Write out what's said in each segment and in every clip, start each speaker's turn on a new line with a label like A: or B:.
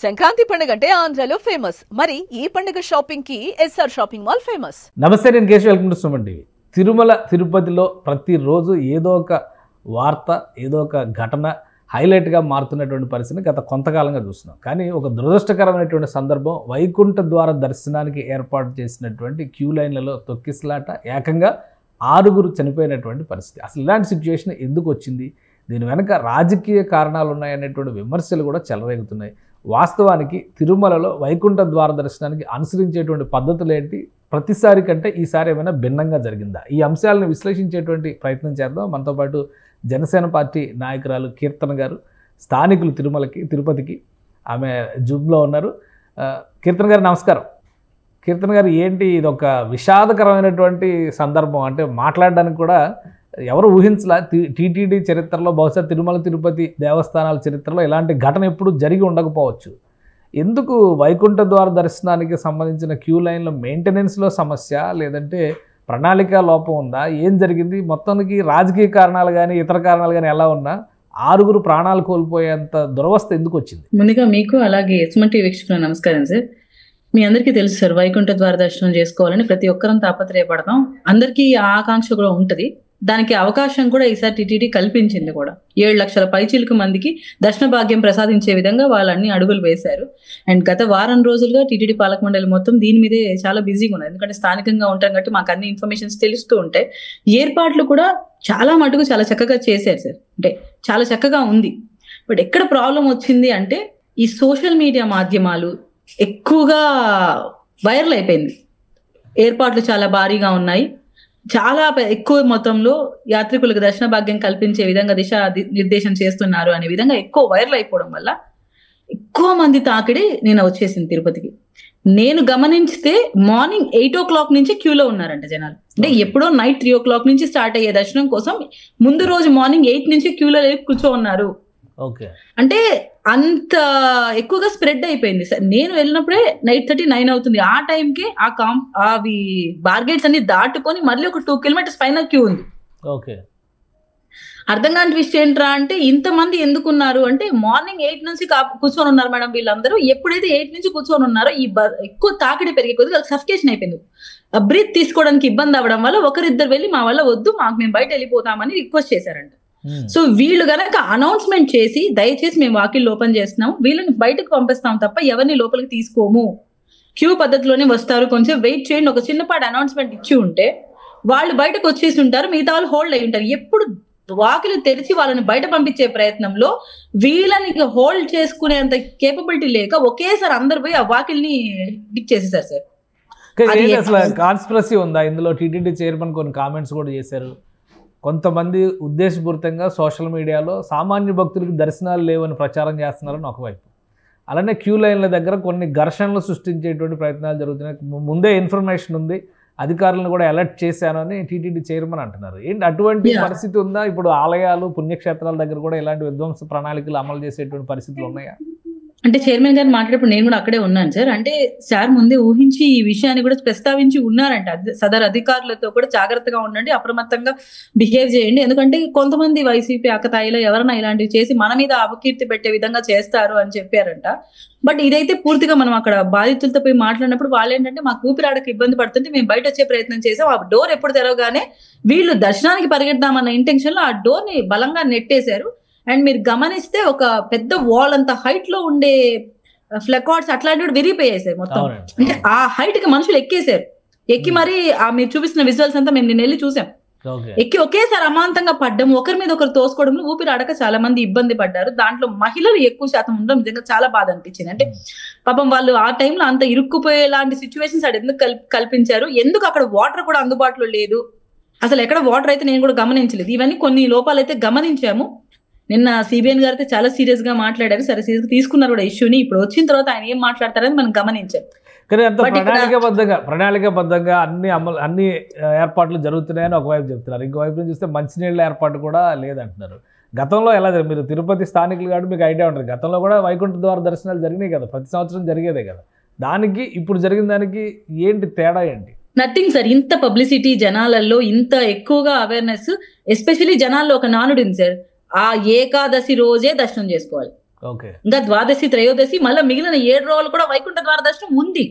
A: సంక్రాంతి పండుగ అంటే ఆంధ్రాలో ఫేమస్. మరి ఈ పండుగ షాపింగ్ కి ఎస్ఆర్ షాపింగ్ మాల్ ఫేమస్.
B: నమస్తే, నేను Keshav. Welcome to Suman TV. Tirumala తిరుపతిలో ప్రతిరోజు ఏదో ఒక వార్త, ఏదో ఒక ఘటన హైలైట్గా మారుతున్నటువంటి పరిస్థితిని గత కొంతకాలంగా చూస్తున్నాం. కానీ ఒక దురదృష్టకరమైనటువంటి సందర్భం, వైకుంఠ ద్వార దర్శనానికి ఏర్పాటు చేసినటువంటి క్యూ లైన్లలో తొక్కిసలాట, ఏకంగా 6 చనిపోయినటువంటి పరిస్థితి. అసలు ఇలాంటి సిచ్యువేషన్ ఎందుకు వచ్చింది, దీని వెనక రాజకీయ కారణాలు ఉన్నాయనేటువంటి విమర్శలు కూడా చెలరేగుతున్నాయి. వాస్తవానికి తిరుమలలో వైకుంఠ ద్వార దర్శనానికి అనుసరించేటువంటి పద్ధతులు ఏంటి, ప్రతిసారి కంటే ఈసారి ఏమైనా భిన్నంగా జరిగిందా, ఈ అంశాలను విశ్లేషించేటువంటి ప్రయత్నం చేద్దాం. మనతో పాటు జనసేన పార్టీ నాయకురాలు కీర్తన గారు, స్థానికులు తిరుపతికి, ఆమె జూమ్లో ఉన్నారు. కీర్తన గారు నమస్కారం. కీర్తన గారు, ఏంటి ఇది ఒక విషాదకరమైనటువంటి సందర్భం, అంటే మాట్లాడడానికి కూడా ఎవరు ఊహించలా. టీటీడీ చరిత్రలో, బహుశా తిరుమల తిరుపతి దేవస్థానాల చరిత్రలో ఇలాంటి ఘటన ఎప్పుడు జరిగి ఉండకపోవచ్చు. ఎందుకు వైకుంఠ ద్వార దర్శనానికి సంబంధించిన క్యూ లైన్ల మెయింటెనెన్స్లో సమస్య, లేదంటే ప్రణాళిక లోపం ఉందా, ఏం జరిగింది? మొత్తానికి రాజకీయ కారణాలు కానీ ఇతర కారణాలు కానీ ఎలా ఉన్నా 6 ప్రాణాలు కోల్పోయేంత దురవస్థ ఎందుకు వచ్చింది?
C: ముందుగా మీకు అలాగే సుమన్ టీవీ వీక్షకులకు నమస్కారం సార్. మీ అందరికీ తెలుసు సార్, వైకుంఠ ద్వార దర్శనం చేసుకోవాలని ప్రతి ఒక్కరం తాపత్రయపడతాం. అందరికీ ఆ ఆకాంక్ష కూడా ఉంటుంది. దానికి అవకాశం కూడా ఈసారి టీటీడీ కల్పించింది కూడా. 7 లక్షల పైచిలుకు మందికి దర్శన భాగ్యం ప్రసాదించే విధంగా వాళ్ళు అన్ని అడుగులు వేశారు. అండ్ గత వారం రోజులుగా టీటీడీ పాలక మండలి మొత్తం దీని మీదే చాలా బిజీగా ఉన్నది. ఎందుకంటే స్థానికంగా ఉంటాం కాబట్టి మాకు అన్ని ఇన్ఫర్మేషన్స్ తెలుస్తూ ఉంటాయి. ఏర్పాట్లు కూడా చాలా మటుకు చాలా చక్కగా చేశారు సార్, అంటే చాలా చక్కగా ఉంది. బట్ ఎక్కడ ప్రాబ్లం వచ్చింది అంటే, ఈ సోషల్ మీడియా మాధ్యమాలు ఎక్కువగా వైరల్ అయిపోయింది. ఏర్పాట్లు చాలా భారీగా ఉన్నాయి, చాలా ఎక్కువ మొత్తంలో యాత్రికులకు దర్శన భాగ్యం కల్పించే విధంగా నిర్దేశం చేస్తున్నారు అనే విధంగా ఎక్కువ వైరల్ అయిపోవడం వల్ల ఎక్కువ మంది తాకిడి నేను వచ్చేసింది తిరుపతికి. నేను గమనించితే మార్నింగ్ 8 o'clock నుంచి క్యూలో ఉన్నారంట జనాలు. అంటే ఎప్పుడో నైట్ 3 o'clock నుంచి స్టార్ట్ అయ్యే దర్శనం కోసం ముందు రోజు మార్నింగ్ 8 నుంచి క్యూలో కూర్చో ఉన్నారు. అంటే అంత ఎక్కువగా స్ప్రెడ్ అయిపోయింది సార్. నేను వెళ్ళినప్పుడే 8:30, 9 అవుతుంది. ఆ టైంకి అవి బార్గేట్స్ అన్ని దాటుకొని మళ్ళీ ఒక 2 kilometers పైన క్యూ ఉంది. అర్థం కాని విషయం ఏంట్రా అంటే, ఇంతమంది ఎందుకున్నారు అంటే, మార్నింగ్ 8 నుంచి కూర్చొని ఉన్నారు మేడం వీళ్ళందరూ. ఎప్పుడైతే 8 నుంచి కూర్చొని ఉన్నారో ఈ ఎక్కువ తాకిడి పెరిగే కొద్దిగా సఫికేషన్ అయిపోయింది. బ్రీత్ తీసుకోవడానికి ఇబ్బంది అవ్వడం వల్ల ఒకరిద్దరు వెళ్ళి మా వల్ల వద్దు, మేము బయట వెళ్ళిపోతామని రిక్వెస్ట్ చేశారంట. సో వీళ్ళు గనక అనౌన్స్మెంట్ చేసి, దయచేసి మేము వాకిళ్ళు ఓపెన్ చేస్తున్నాం, వీళ్ళని బయటకు పంపిస్తాం తప్ప ఎవరిని లోపలికి తీసుకోము, క్యూ పద్ధతిలోనే వస్తారు, కొంచెం వెయిట్ చేయండి, ఒక చిన్నపాటి అనౌన్స్మెంట్ ఇచ్చి ఉంటే వాళ్ళు బయటకు వచ్చేసి ఉంటారు, మిగతా వాళ్ళు హోల్డ్ అయి ఉంటారు. ఎప్పుడు వాకిలు తెరిచి వాళ్ళని బయట పంపించే ప్రయత్నంలో వీళ్ళని హోల్డ్ చేసుకునేంత కేపబిలిటీ లేక ఒకేసారి అందరు పోయి ఆ వాకిల్ని డిక్ చేసేసారు సార్.
B: అసలు కాన్స్పిరసీ ఉందా ఇందులో? టీటీడీ చైర్మన్ కొన్ని కామెంట్స్ కూడా చేశారు. కొంతమంది ఉద్దేశపూరితంగా సోషల్ మీడియాలో సామాన్య భక్తులకు దర్శనాలు లేవని ప్రచారం చేస్తున్నారని ఒకవైపు, అలానే క్యూ లైన్ల దగ్గర కొన్ని ఘర్షణలు సృష్టించేటువంటి ప్రయత్నాలు జరుగుతున్నాయి. ముందే ఇన్ఫర్మేషన్ ఉంది, అధికారులను కూడా అలర్ట్ చేశాను అని టీటీడీ చైర్మన్ అంటున్నారు. ఏంటి అటువంటి పరిస్థితి ఉందా? ఇప్పుడు ఆలయాలు, పుణ్యక్షేత్రాల దగ్గర కూడా ఇలాంటి విధ్వంస ప్రణాళికలు అమలు చేసేటువంటి పరిస్థితులు ఉన్నాయా?
C: అంటే చైర్మన్ గారు మాట్లాడేప్పుడు నేను కూడా అక్కడే ఉన్నాను సార్. అంటే సార్ ముందే ఊహించి ఈ విషయాన్ని కూడా ప్రస్తావించి ఉన్నారంట. సదరు అధికారులతో కూడా జాగ్రత్తగా ఉండండి, అప్రమత్తంగా బిహేవ్ చేయండి, ఎందుకంటే కొంతమంది వైసీపీ ఆకతాయిలో ఎవరైనా ఇలాంటివి చేసి మన మీద అపకీర్తి పెట్టే విధంగా చేస్తారు అని చెప్పారంట. బట్ ఇదైతే పూర్తిగా మనం అక్కడ బాధితులతో పోయి మాట్లాడినప్పుడు వాళ్ళు ఏంటంటే, మాకు ఊపిరాడక ఇబ్బంది పడుతుంటే మేము బయట వచ్చే ప్రయత్నం చేసాం, ఆ డోర్ ఎప్పుడు తెరవగానే వీళ్ళు దర్శనానికి పరిగెడదామన్న ఇంటెన్షన్ లో ఆ డోర్ ని బలంగా నెట్టేశారు. అండ్ మీరు గమనిస్తే ఒక పెద్ద వాల్ అంత హైట్ లో ఉండే ఫ్లెకార్డ్స్ అట్లాంటివి విరిగిపోయాయి సార్ మొత్తం. అంటే ఆ హైట్ కి మనుషులు ఎక్కేశారు. ఎక్కి మరి మీరు చూపిస్తున్న విజువల్స్ అంతా మేము నిన్న వెళ్ళి చూసాం. ఎక్కి ఒకేసారి అమాంతంగా పడ్డం, ఒకరి మీద ఒకరు తోసుకోవడంలో ఊపిరాడక చాలా మంది ఇబ్బంది పడ్డారు. దాంట్లో మహిళలు ఎక్కువ శాతం ఉండడం నిజంగా చాలా బాధ అనిపించింది. అంటే పాపం వాళ్ళు ఆ టైంలో అంత ఇరుక్కుపోయేలాంటి సిచ్యువేషన్స్ అక్కడ ఎందుకు కల్పించారు, ఎందుకు అక్కడ వాటర్ కూడా అందుబాటులో లేదు, అసలు ఎక్కడ వాటర్ అయితే నేను కూడా గమనించలేదు. ఇవన్నీ కొన్ని లోపాలు అయితే గమనించాము. నిన్న సిబిఎన్ గారు అయితే చాలా సీరియస్ గా మాట్లాడారు. సరే, సీరియస్ గా తీసుకున్నారు కూడా ఇష్యూని. ఇప్పుడు వచ్చిన తర్వాత ఆయన ఏం మాట్లాడతారని మనం గమనించాం.
B: కానీ అంత ప్రణాళికబద్ధంగా అన్ని ఏర్పాట్లు జరుగుతున్నాయని ఒకవైపు చెప్తున్నారు, ఇంకోవైపు నుంచి చూస్తే మంచినీళ్ళ ఏర్పాటు కూడా లేదంటున్నారు. గతంలో ఎలా, మీరు తిరుపతి స్థానికులు కాబట్టి మీకు ఐడియా ఉంటుంది. గతంలో కూడా వైకుంఠ ద్వార దర్శనాలు జరిగినాయి కదా, ప్రతి సంవత్సరం జరిగేదే కదా. దానికి ఇప్పుడు జరిగిన దానికి ఏంటి తేడా, ఏంటి?
C: Nothing sir. ఇంత పబ్లిసిటీ జనాలలో, ఇంత ఎక్కువగా అవేర్నెస్, ఎస్పెషల్లీ జనాల్లో ఒక నానుడు ఉంది సార్, ఆ ఏకాదశి రోజే దర్శనం చేసుకోవాలి. ఇంకా ద్వాదశి త్రయోదశి మళ్ళీ మిగిలిన 7 రోజులు కూడా వైకుంఠ ద్వార దర్శనం ఉంది.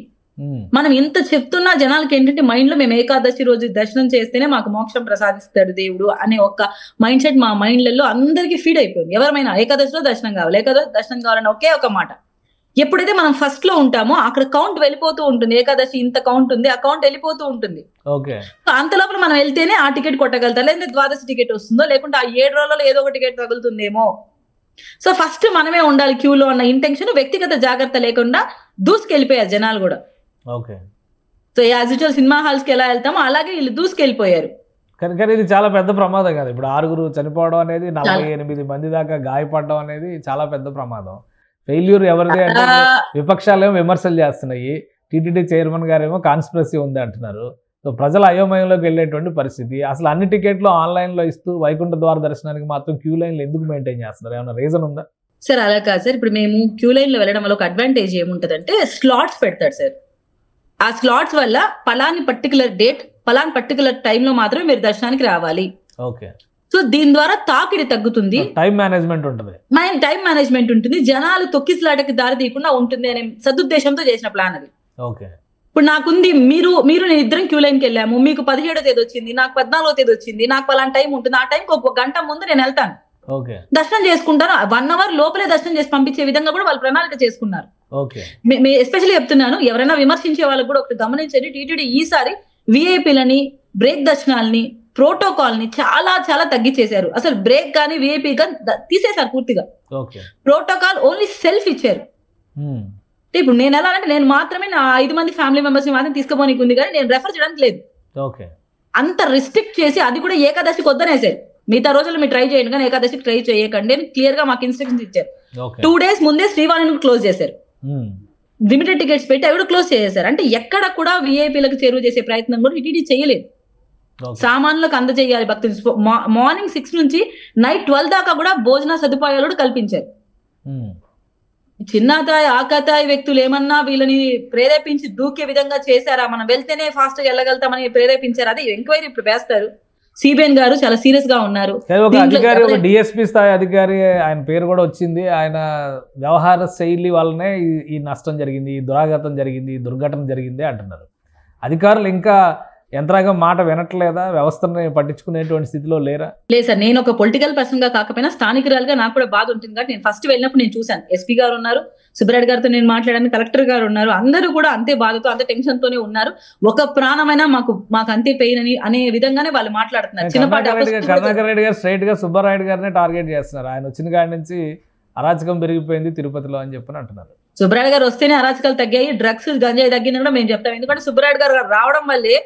C: మనం ఇంత చెప్తున్నా జనాలకి ఏంటంటే మైండ్ లో మేము ఏకాదశి రోజు దర్శనం చేస్తేనే మాకు మోక్షం ప్రసాదిస్తాడు దేవుడు అనే ఒక మైండ్ సెట్ మా మైండ్లలో అందరికీ ఫీడ్ అయిపోయింది. ఎవరైనా ఏకాదశిలో దర్శనం కావాలి, ఏకాదశి దర్శనం కావాలని ఒకే ఒక మాట. ఎప్పుడైతే మనం ఫస్ట్ లో ఉంటామో అక్కడ కౌంట్ వెళ్ళిపోతూ ఉంటుంది. ఏకాదశి ఇంత కౌంట్ ఉంది, ఆ కౌంట్ వెళ్ళిపోతూ ఉంటుంది. అంత లోపల మనం వెళ్తేనే ఆ టికెట్ కొట్టగలుగుతాం, లేదంటే ద్వాదశి టికెట్ వస్తుందో, లేకుంటే ఆ 7 రోజులలో ఏదో ఒక టికెట్ తగులుతుందేమో. సో ఫస్ట్ మనమే ఉండాలి క్యూలో అన్న ఇంటెన్షన్, వ్యక్తిగత జాగ్రత్త లేకుండా దూసుకెళ్ళిపోయారు జనాలు కూడా. So as usual cinema halls కి ఎలా వెళ్తామో అలాగే వీళ్ళు దూసుకెళ్ళిపోయారు.
B: కానీ ఇది చాలా పెద్ద ప్రమాదం కదా. ఇప్పుడు 6 చనిపోవడం అనేది, 48 మంది దాకా గాయపడడం అనేది చాలా పెద్ద ప్రమాదం. ఫెయిల్యూర్ ఎవరిది అంటే విపక్షాలేమో విమర్శలు చేస్తున్నాయి, టీటీడీ చైర్మన్ గారేమో కాన్స్పిరసీ ఉంది అంటున్నారు. సో ప్రజల అయోమయంలోకి వెళ్ళేటువంటి పరిస్థితి. అసలు అన్ని టికెట్లు ఆన్లైన్లో ఇస్తూ వైకుంఠ ద్వార దర్శనానికి మాత్రం క్యూ లైన్లు ఎందుకు మెయింటైన్ చేస్తున్నారు? ఏమైనా రీజన్ ఉందా?
C: సార్ అలా కాదు సార్. ఇప్పుడు మేము క్యూ లైన్ లో వెళ్ళడం వల్ల ఒక అడ్వాంటేజ్ ఏముంటదంటే స్లాట్స్ పెడతాడు సార్. ఆ స్లాట్స్ వల్ల పలాని పర్టికులర్ డేట్, పలాని పర్టికులర్ టైంలో మాత్రమే మీరు దర్శనానికి రావాలి. సో దీని ద్వారా తాకిడి తగ్గుతుంది,
B: టైం మేనేజ్మెంట్
C: ఉంటుంది, జనాలు తొక్కిసలాటకి దారి తీయకుండా ఉంటుంది అనే సదుద్దేశంతో చేసిన ప్లాన్ అది. ఇప్పుడు నాకుంది, మీరు నేను ఇద్దరం క్యూ లైన్కి వెళ్ళాము, మీకు 17వ తేదీ వచ్చింది, నాకు 14వ తేదీ వచ్చింది, నాకు పలానా టైం ఉంటుంది, ఆ టైంకి ఒక గంట ముందు నేను వెళ్తాను, దర్శనం చేసుకుంటాను. 1 అవర్ లోపలే దర్శనం చేసి పంపించే విధంగా కూడా వాళ్ళు ప్రణాళిక చేసుకున్నారు. ఎస్పెషల్లీ చెప్తున్నాను, ఎవరైనా విమర్శించే వాళ్ళకి కూడా ఒకటి గమనించండి, టీటీడీ ఈసారి విఐపీలని, బ్రేక్ దర్శనాలని, ప్రోటోకాల్ ని చాలా చాలా తగ్గించేశారు. అసలు బ్రేక్ కానీ విఐపీ కానీ తీసేశారు పూర్తిగా. ప్రోటోకాల్ ఓన్లీ సెల్ఫ్ ఇచ్చారు. ఇప్పుడు నేను ఎలా అంటే నేను మాత్రమే నా 5 మంది ఫ్యామిలీ మెంబర్స్ ని మాత్రం తీసుకుపోనీకి ఉంది, కానీ నేను రెఫర్ చేయడానికి లేదు. అంత రిస్ట్రిక్ట్ చేసి అది కూడా ఏకాదశికి వద్దనేసారు. మిగతా రోజులు మీరు ట్రై చేయండి కానీ ఏకాదశికి ట్రై చేయకండి అని క్లియర్ గా మాకు ఇన్స్ట్రక్షన్స్ ఇచ్చారు. 2 days ముందే శ్రీవాణిని క్లోజ్ చేశారు, లిమిటెడ్ టికెట్స్ పెట్టి అవి కూడా క్లోజ్ చేశారు. అంటే ఎక్కడ కూడా విఐపీలకు చేరువ చేసే ప్రయత్నం కూడా టీటీడీ చేయలేదు. సామాన్యులకు అందజేయాలి భక్తులు. మార్నింగ్ 6 నుంచి నైట్ 12 దాకా కూడా భోజన సదుపాయాలు కూడా కల్పించారు. చిన్నతాయి ఆకతాయి వ్యక్తులు ఏమన్నా వీళ్ళని ప్రేరేపించి దూకే విధంగా చేశారా, మనం వెళ్తేనే ఫాస్ట్ గా వెళ్ళగలుగుతామని ప్రేరేపించారు. అది ఎంక్వైరీ ఇప్పుడు వేస్తారు. సిబిఎన్ గారు చాలా సీరియస్ గా ఉన్నారు.
B: ఒక డిఎస్పీ స్థాయి అధికారి, ఆయన పేరు కూడా వచ్చింది, ఆయన వ్యవహార శైలి వల్లనే ఈ నష్టం జరిగింది, ఈ దురాఘాతం జరిగింది, ఈ దుర్ఘటన జరిగింది అంటున్నారు. అధికారులు ఇంకా యంత్రాంగం మాట వినట్లేదా? వ్యవస్థని పట్టించుకునేటువంటి స్థితిలో లేరా?
C: లేదు సార్, నేను ఒక పొలిటికల్ పర్సన్ గా కాకపోయినా స్థానికురాలుగా నాకు కూడా బాధ ఉంటుంది. కాబట్టి నేను ఫస్ట్ వెళ్ళినప్పుడు నేను చూశాను, ఎస్పీ గారు ఉన్నారు, సుబ్బరాయుడు గారితో నేను మాట్లాడాను, కలెక్టర్ గారు ఉన్నారు, అందరూ కూడా అంతే బాధతో అంతే టెన్షన్ తోనే ఉన్నారు. ఒక ప్రాణమైనా మాకు అంతే పెయిన్ అని అనే విధంగానే వాళ్ళు మాట్లాడుతున్నారు.
B: కరుణాకర్ రెడ్డి గారు స్ట్రైట్ గా సుబ్బరాయుడు గారిని టార్గెట్ చేస్తున్నారు. ఆయన వచ్చిన కాడి నుంచి అరాచకం పెరిగిపోయింది తిరుపతిలో అని చెప్పని అంటున్నారు.
C: సుబ్బరాయుడు గారు వస్తేనే అరాచకాలు తగ్గాయి, డ్రగ్స్ గంజాయి తగ్గిందని కూడా మేము చెప్తాం. ఎందుకంటే సుబ్బరాయుడు గారు రావడం వల్లే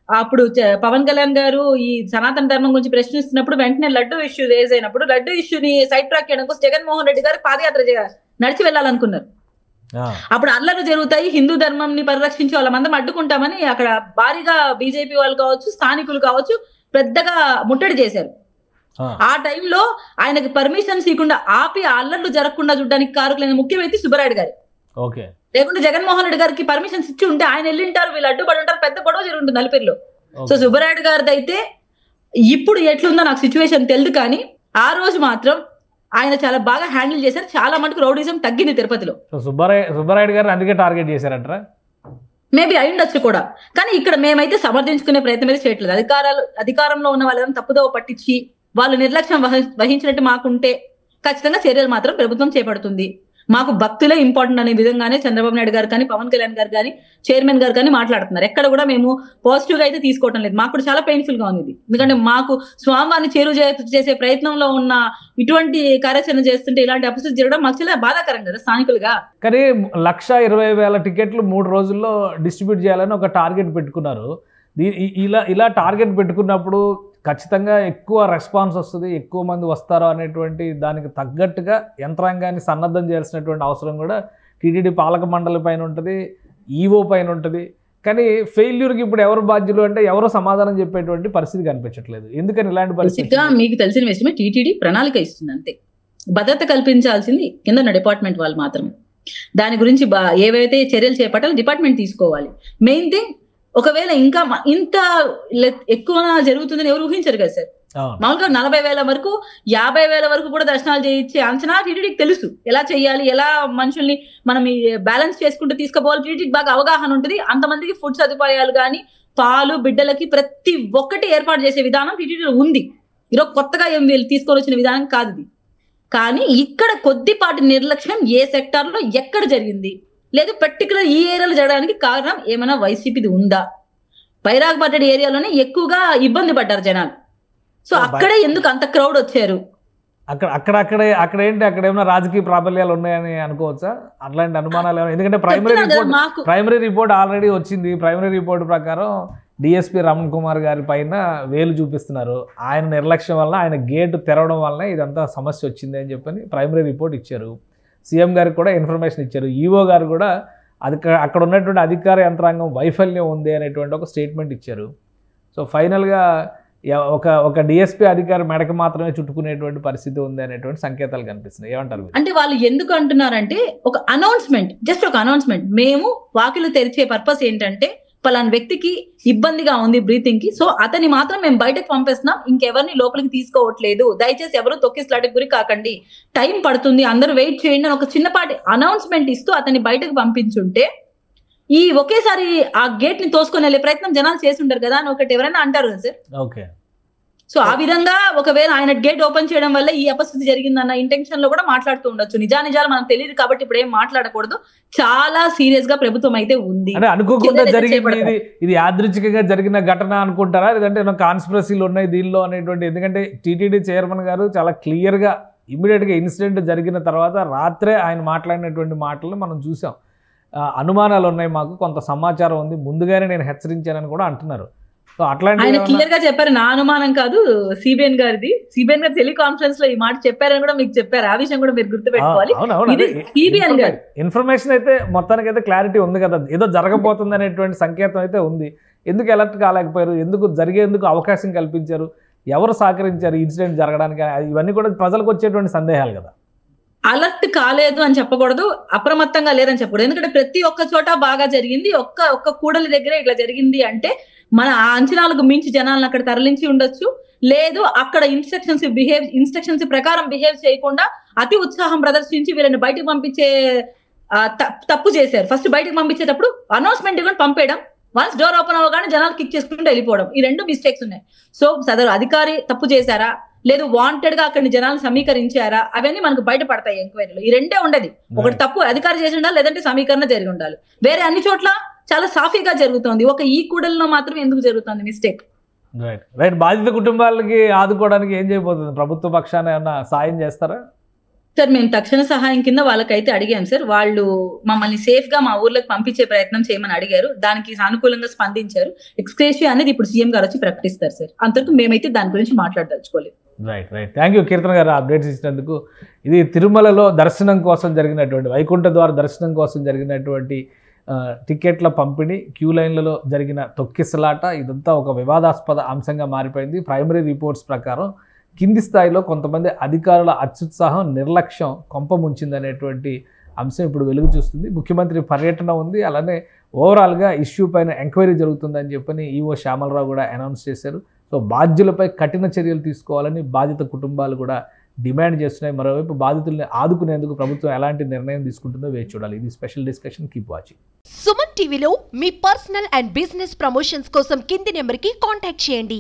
C: అప్పుడు పవన్ కళ్యాణ్ గారు ఈ సనాతన ధర్మం గురించి ప్రశ్నిస్తున్నప్పుడు వెంటనే లడ్డు ఇష్యూ రేజ్ అయినప్పుడు లడ్డు ఇష్యూని సైడ్ ట్రాక్ చేయడం కోసం జగన్మోహన్ రెడ్డి గారు పాదయాత్ర నడిచి వెళ్ళాలనుకున్నారు. అప్పుడు అల్లర్లు జరుగుతాయి, హిందూ ధర్మం ని పరిరక్షించి వాళ్ళమందరం అడ్డుకుంటామని అక్కడ భారీగా బీజేపీ వాళ్ళు కావచ్చు, స్థానికులు కావచ్చు, పెద్దగా ముట్టడి చేశారు. ఆ టైంలో ఆయనకి పర్మిషన్స్ ఇవ్వకుండా ఆపి ఆ అల్లర్లు జరగకుండా చూడడానికి కారకులైన ముఖ్య వ్యక్తి సుబ్బరాయుడు గారు. లేకుంటే జగన్మోహన్ రెడ్డి గారికి పర్మిషన్స్ ఇచ్చి ఉంటే ఆయన వెళ్ళింటారు, వీళ్ళు అడ్డుపడి ఉంటారు, పెద్ద గొడవ జరుగుతుంది నలుపేరులో. సో సుబ్బరాయుడు గారిది అయితే ఇప్పుడు ఎట్లుందో నాకు సిచ్యువేషన్ తెలియదు, కానీ ఆ రోజు మాత్రం ఆయన చాలా బాగా హ్యాండిల్ చేశారు. చాలా మటుకు రౌడిజం తగ్గింది తిరుపతిలో.
B: సుబ్బరాయుడు గారిని అందుకే టార్గెట్ చేశారంటారా?
C: మేబీ అయ్యుండొచ్చు కూడా, కానీ ఇక్కడ మేమైతే సమర్థించుకునే ప్రయత్నం అయితే చేయట్లేదు. అధికారంలో ఉన్న వాళ్ళని తప్పుదోవ పట్టించి వాళ్ళు నిర్లక్ష్యం వహించినట్టు మాకుంటే ఖచ్చితంగా చర్యలు మాత్రం ప్రభుత్వం చేపడుతుంది. మాకు భక్తులే ఇంపార్టెంట్ అనే విధంగానే చంద్రబాబు నాయుడు గారు కానీ, పవన్ కళ్యాణ్ గారు కానీ, చైర్మన్ గారు కానీ మాట్లాడుతున్నారు. ఎక్కడ కూడా మేము పాజిటివ్ గా అయితే తీసుకోవటం లేదు. మాకు కూడా చాలా పెయిన్ఫుల్ గా ఉంది. ఎందుకంటే మాకు స్వామివారిని చేరువ చేసే ప్రయత్నంలో ఉన్న ఇటువంటి కార్యాచరణ చేస్తుంటే ఇలాంటి అపరిస్థితి జరగడం మాకు చాలా బాధాకరం కదా స్థానికులుగా.
B: కానీ 1,20,000 టికెట్లు 3 రోజుల్లో డిస్ట్రిబ్యూట్ చేయాలని ఒక టార్గెట్ పెట్టుకున్నారు. ఇలా టార్గెట్ పెట్టుకున్నప్పుడు ఖచ్చితంగా ఎక్కువ రెస్పాన్స్ వస్తుంది, ఎక్కువ మంది వస్తారు అనేటువంటి దానికి తగ్గట్టుగా యంత్రాంగాన్ని సన్నద్ధం చేయాల్సినటువంటి అవసరం కూడా టీటీడీ పాలక మండలి పైన ఉంటుంది, ఈవో పైన ఉంటుంది. కానీ ఫెయిల్యూర్కి ఇప్పుడు ఎవరు బాధ్యులు అంటే ఎవరో సమాధానం చెప్పేటువంటి పరిస్థితి కనిపించట్లేదు. ఎందుకని ఇలాంటి పరిస్థితి?
C: మీకు తెలిసిన విషయమే, టీటీడీ ప్రణాళిక ఇస్తుంది అంతే. భద్రత కల్పించాల్సింది కింద డిపార్ట్మెంట్ వాళ్ళు మాత్రమే. దాని గురించి ఏవైతే చర్యలు చేపట్టాలో డిపార్ట్మెంట్ తీసుకోవాలి. మెయిన్ థింగ్, ఒకవేళ ఇంకా ఇంత ఎక్కువ జరుగుతుందని ఎవరు ఊహించరు కదా సార్. మామూలుగా 40,000 వరకు 50,000 వరకు కూడా దర్శనాలు చేయించే అంచనా టీటీడీకి తెలుసు. ఎలా చేయాలి, ఎలా మనుషుల్ని మనం బ్యాలెన్స్ చేసుకుంటూ తీసుకుపోవాలి, టీటీడీకి బాగా అవగాహన ఉంటుంది. అంతమందికి ఫుడ్ సదుపాయాలు కానీ, పాలు బిడ్డలకి ప్రతి ఒక్కటి ఏర్పాటు చేసే విధానం టీటీడీలో ఉంది. ఈరోజు కొత్తగా ఏం వీళ్ళు తీసుకొని వచ్చిన విధానం కాదు ఇది. కానీ ఇక్కడ కొద్దిపాటి నిర్లక్ష్యం ఏ సెక్టార్ లో ఎక్కడ జరిగింది, లేదు పర్టికులర్ ఈ ఏరియాలో జరగడానికి కారణం ఏమైనా వైసీపీది ఉందా? బైరాగపట్టడి ఏరియాలోనే ఎక్కువగా ఇబ్బంది పడ్డారు జనాలు. సో అక్కడే ఎందుకు అంత క్రౌడ్ వచ్చారు?
B: అక్కడ ఏమైనా రాజకీయ ప్రాబల్యాలు ఉన్నాయని అనుకోవచ్చా? అట్లాంటి అనుమానాలు ఏమైనా? ఎందుకంటే ప్రైమరీ రిపోర్ట్ ఆల్రెడీ వచ్చింది. ప్రైమరీ రిపోర్ట్ ప్రకారం డిఎస్పీ రమణ్ కుమార్ గారి పైన వేలు చూపిస్తున్నారు. ఆయన నిర్లక్ష్యం వల్ల, ఆయన గేటు తెరవడం వల్ల ఇదంతా సమస్య వచ్చింది అని చెప్పని ప్రైమరీ రిపోర్ట్ ఇచ్చారు. సీఎం గారికి కూడా ఇన్ఫర్మేషన్ ఇచ్చారు. ఈఓ గారు కూడా అక్కడ ఉన్నటువంటి అధికార యంత్రాంగం వైఫల్యం ఉంది అనేటువంటి ఒక స్టేట్మెంట్ ఇచ్చారు. సో ఫైనల్గా ఒక డిఎస్పీ అధికారి మెడకి మాత్రమే చుట్టుకునేటువంటి పరిస్థితి ఉంది అనేటువంటి సంకేతాలు కనిపిస్తున్నాయి. ఏమంటారు?
C: అంటే వాళ్ళు ఎందుకు అంటున్నారంటే ఒక అనౌన్స్మెంట్, జస్ట్ ఒక అనౌన్స్మెంట్, మేము వాకిలు తెరిచే పర్పస్ ఏంటంటే పలానా వ్యక్తికి ఇబ్బందిగా ఉంది బ్రీతింగ్ కి, సో అతని మాత్రం మేము బయటకు పంపిస్తున్నాం, ఇంకెవరిని లోపలికి తీసుకోవట్లేదు, దయచేసి ఎవరు తొక్కిసలాటకు గురి కాకండి, టైం పడుతుంది, అందరూ వెయిట్ చేయండి అని ఒక చిన్నపాటి అనౌన్స్మెంట్ ఇస్తూ అతన్ని బయటకు పంపించుంటే ఈ ఒకేసారి ఆ గేట్ ని తోసుకొని వెళ్ళే ప్రయత్నం జనాలు చేసి ఉంటారు కదా అని ఒకటి ఎవరైనా అంటారు కదా సార్.
B: ఓకే.
C: సో ఆ విధంగా ఒకవేళ ఆయన గేట్ ఓపెన్ చేయడం వల్ల ఈ అపస్థితి జరిగిందన్న ఇంటెన్షన్ లో కూడా మాట్లాడుతూ ఉండొచ్చు. నిజాలు మనకు తెలియదు కాబట్టి ఇప్పుడు ఏం మాట్లాడకూడదు. చాలా సీరియస్ గా ప్రభుత్వం అయితే ఉంది.
B: అనుకోకుండా జరిగింది, ఇది యాదృచ్ఛికంగా జరిగిన ఘటన అనుకుంటారా, లేదంటే కాన్స్పిరసీలు ఉన్నాయి దీనిలో అనేటువంటి? ఎందుకంటే టీటీడీ చైర్మన్ గారు చాలా క్లియర్ గా ఇమీడియట్ గా ఇన్సిడెంట్ జరిగిన తర్వాత రాత్రే ఆయన మాట్లాడినటువంటి మాటలు మనం చూసాం. అనుమానాలు ఉన్నాయి, మాకు కొంత సమాచారం ఉంది, ముందుగానే నేను హెచ్చరించానని కూడా అంటున్నారు. సో అట్లాంటి
C: ఆయన క్లియర్ గా చెప్పారు, నా అనుమానం కాదు సిబిఎన్ గారిది. సిబిఎన్ గారు టెలికాన్ఫరెన్స్ లో ఈ మాట చెప్పారని కూడా మీకు చెప్పారు. ఆ విషయం కూడా మీరు గుర్తుపెట్టుకోవాలి. సిబిఎన్ గారు
B: ఇన్ఫర్మేషన్ అయితే మొత్తానికి అయితే క్లారిటీ ఉంది కదా, ఏదో జరగబోతుంది అనేటువంటి సంకేతం అయితే ఉంది. ఎందుకు అలర్ట్ కాలేకపోయారు? ఎందుకు జరిగేందుకు అవకాశం కల్పించారు? ఎవరు సహకరించారు ఇన్సిడెంట్ జరగడానికి? ఇవన్నీ కూడా ప్రజలకు వచ్చేటువంటి సందేహాలు కదా.
C: అలర్ట్ కాలేదు అని చెప్పకూడదు, అప్రమత్తంగా లేదని చెప్పకూడదు. ఎందుకంటే ప్రతి ఒక్క చోట బాగా జరిగింది, ఒక్క కూడలి దగ్గర ఇట్లా జరిగింది అంటే మన ఆ అంచనాలకు మించి జనాలను అక్కడ తరలించి ఉండొచ్చు, లేదు అక్కడ ఇన్స్ట్రక్షన్స్ ప్రకారం బిహేవ్ చేయకుండా అతి ఉత్సాహం ప్రదర్శించి వీళ్ళని బయటకు పంపించే తప్పు చేశారు. ఫస్ట్ బయటకు పంపించేటప్పుడు అనౌన్స్మెంట్ కూడా పంపేయడం, వన్స్ డోర్ ఓపెన్ అవ్వగానే జనాలు కిక్ చేసుకుంటూ వెళ్ళిపోవడం, ఈ రెండు మిస్టేక్స్ ఉన్నాయి. సో సదరు అధికారి తప్పు చేశారా, లేదు వాంటెడ్ గా అక్కడిని జనాలు సమీకరించారా, అవన్నీ మనకు బయటపడతాయి ఎంక్వైరీలో. ఈ రెండే ఉండదు, ఒకటి తప్పు అధికారి చేసి ఉండాలి, లేదంటే సమీకరణ జరిగి ఉండాలి. వేరే అన్ని చోట్ల చాలా సాఫీగా జరుగుతుంది, ఒక ఈ కూడలిలో మాత్రం ఎందుకు జరుగుతుంది మిస్టేక్?
B: రైట్. బాధిత కుటుంబాలకి ఆదుకోవడానికి ఏం చేయబోతుంది ప్రభుత్వ పక్షాన? ఏమన్నా సాయం చేస్తారా
C: సార్? మేము తక్షణ సహాయం కింద వాళ్ళకైతే అడిగాం సార్. వాళ్ళు మమ్మల్ని సేఫ్ గా మా ఊర్లోకి పంపించే ప్రయత్నం చేయమని అడిగారు. దానికి సానుకూలంగా స్పందించారు. ఎక్స్గ్రేషియా అనేది ఇప్పుడు సీఎం గారు వచ్చి ప్రకటిస్తారు సార్. అంతవరకు మేమైతే దాని గురించి మాట్లాడదలుచుకోలేదు.
B: రైట్. థ్యాంక్ యూ కీర్తన గారు అప్డేట్స్ ఇచ్చినందుకు. ఇది తిరుమలలో దర్శనం కోసం జరిగినటువంటి, వైకుంఠ ద్వార దర్శనం కోసం జరిగినటువంటి టికెట్ల పంపిణీ, క్యూ లైన్లలో జరిగిన తొక్కిసలాట, ఇదంతా ఒక వివాదాస్పద అంశంగా మారిపోయింది. ప్రైమరీ రిపోర్ట్స్ ప్రకారం కింది స్థాయిలో కొంతమంది అధికారుల అత్యుత్సాహం, నిర్లక్ష్యం కొంపముంచిందనేటువంటి అంశం ఇప్పుడు వెలుగు చూస్తుంది. ముఖ్యమంత్రి పర్యటన ఉంది, అలానే ఓవరాల్గా ఇష్యూ పైన ఎంక్వైరీ జరుగుతుందని చెప్పని ఈఓ శ్యామలరావు కూడా అనౌన్స్ చేశారు. సో బాధ్యులపై కఠిన చర్యలు తీసుకోవాలని బాధిత కుటుంబాలు కూడా డిమాండ్ చేస్తున్నాయి. మరోవైపు బాధితుల్ని ఆదుకునేందుకు ప్రభుత్వం ఎలాంటి నిర్ణయం తీసుకుంటుందో వేచి చూడాలి. ఇది special discussion. Keep watching.
D: Suman టీవీలో మీ పర్సనల్ అండ్ బిజినెస్ ప్రమోషన్స్ కోసం కింది నెంబర్కి కాంటాక్ట్ చేయండి.